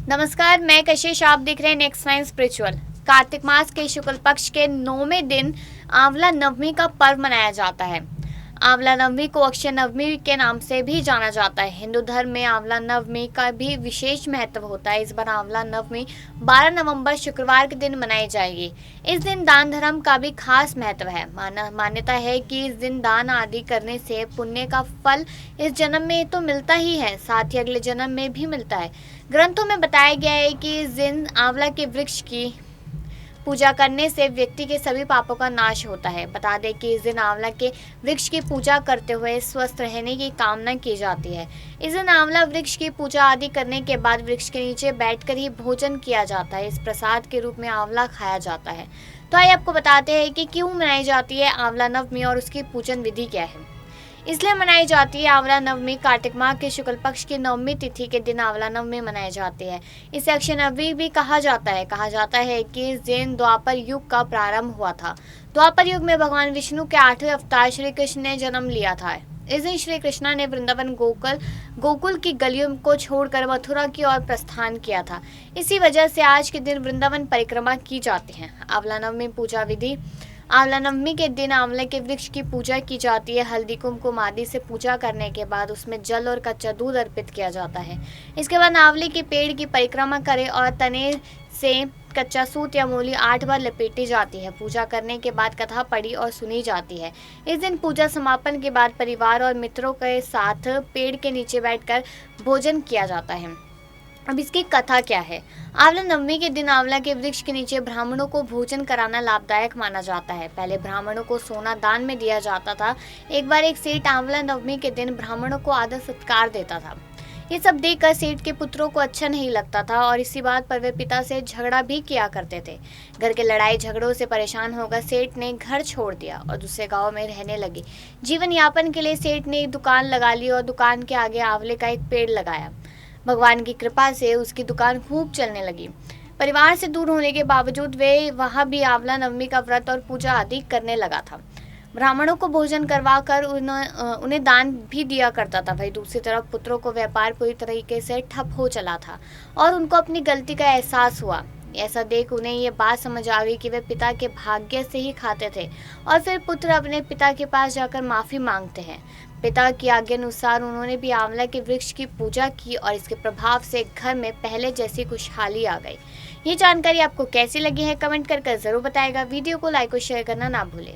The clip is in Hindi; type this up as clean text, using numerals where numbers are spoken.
नमस्कार, मैं कशिश। आप देख रहे हैं नेक्स्ट नाइन स्पिरिचुअल। कार्तिक मास के शुक्ल पक्ष के 9वें दिन आंवला नवमी का पर्व मनाया जाता है। आंवला नवमी को अक्षय नवमी के नाम से भी जाना जाता है। हिंदू धर्म में आंवला नवमी का भी विशेष महत्व होता है। इस बार आंवला नवमी 12 नवंबर शुक्रवार के दिन मनाई जाएगी। इस दिन दान धर्म का भी खास महत्व है। मान्यता है कि इस दिन दान आदि करने से पुण्य का फल इस जन्म में तो मिलता ही है, साथ ही अगले जन्म में भी मिलता है। ग्रंथों में बताया गया है कि इस दिन आंवला के वृक्ष की पूजा करने से व्यक्ति के सभी पापों का नाश होता है। बता दें कि इस दिन आंवला के वृक्ष की पूजा करते हुए स्वस्थ रहने की कामना की जाती है। इस दिन आंवला वृक्ष की पूजा आदि करने के बाद वृक्ष के नीचे बैठकर ही भोजन किया जाता है। इस प्रसाद के रूप में आंवला खाया जाता है। तो आइए आपको बताते हैं कि क्यों मनाई जाती है आंवला नवमी और उसकी पूजन विधि क्या है। इसलिए मनाई जाती है आंवला नवमी। कार्तिक माह के शुक्ल पक्ष की नवमी तिथि के दिन आंवला नवमी मनाई जाती है। इसे अक्षय नवमी भी कहा जाता है। कहा जाता है कि इस दिन द्वापर युग का प्रारंभ हुआ था। द्वापर युग में भगवान विष्णु के 8वें अवतार श्री कृष्ण ने जन्म लिया था। इस दिन श्री कृष्णा ने वृंदावन गोकुल की गलियों को छोड़कर मथुरा की ओर प्रस्थान किया था। इसी वजह से आज के दिन वृंदावन परिक्रमा की जाती है। आंवला नवमी पूजा विधि। आंवला नवमी के दिन आंवले के वृक्ष की पूजा की जाती है। हल्दी कुमकुम आदि से पूजा करने के बाद उसमें जल और कच्चा दूध अर्पित किया जाता है। इसके बाद आंवले के पेड़ की परिक्रमा करें और तने से कच्चा सूत या मूली 8 बार लपेटी जाती है। पूजा करने के बाद कथा पढ़ी और सुनी जाती है। इस दिन पूजा समापन के बाद परिवार और मित्रों के साथ पेड़ के नीचे बैठकर भोजन किया जाता है। अब इसकी कथा क्या है। आंवला नवमी के दिन आंवला के वृक्ष के नीचे ब्राह्मणों को भोजन कराना लाभदायक माना जाता है। पहले ब्राह्मणों को सोना दान में दिया जाता था। एक बार एक सेठ आंवला नवमी के दिन ब्राह्मणों को आदर सत्कार देता था। ये सब देखकर सेठ के पुत्रों को अच्छा नहीं लगता था और इसी बात पर वे पिता से झगड़ा भी किया करते थे। घर के लड़ाई झगड़ों से परेशान होकर सेठ ने घर छोड़ दिया और दूसरे गांव में रहने लगे। जीवन यापन के लिए सेठ ने एक दुकान लगा ली और दुकान के आगे आंवले का एक पेड़ लगाया। भगवान की कृपा से उसकी दुकान खूब चलने लगी। परिवार से दूर होने के बावजूद वे वहां भी आंवला नवमी का व्रत और पूजा आदि करने लगा था। ब्राह्मणों को भोजन करवा कर उन्हें दान भी दिया करता था। वही दूसरी तरफ पुत्रों को व्यापार पूरी तरीके से ठप हो चला था और उनको अपनी गलती का एहसास हुआ। ऐसा देख उन्हें ये बात समझ आ गई कि वे पिता के भाग्य से ही खाते थे और फिर पुत्र अपने पिता के पास जाकर माफ़ी मांगते हैं। पिता की आज्ञा अनुसार उन्होंने भी आंवला के वृक्ष की पूजा की और इसके प्रभाव से घर में पहले जैसी खुशहाली आ गई। ये जानकारी आपको कैसी लगी है कमेंट कर जरूर बताएगा। वीडियो को लाइक और शेयर करना ना भूलें।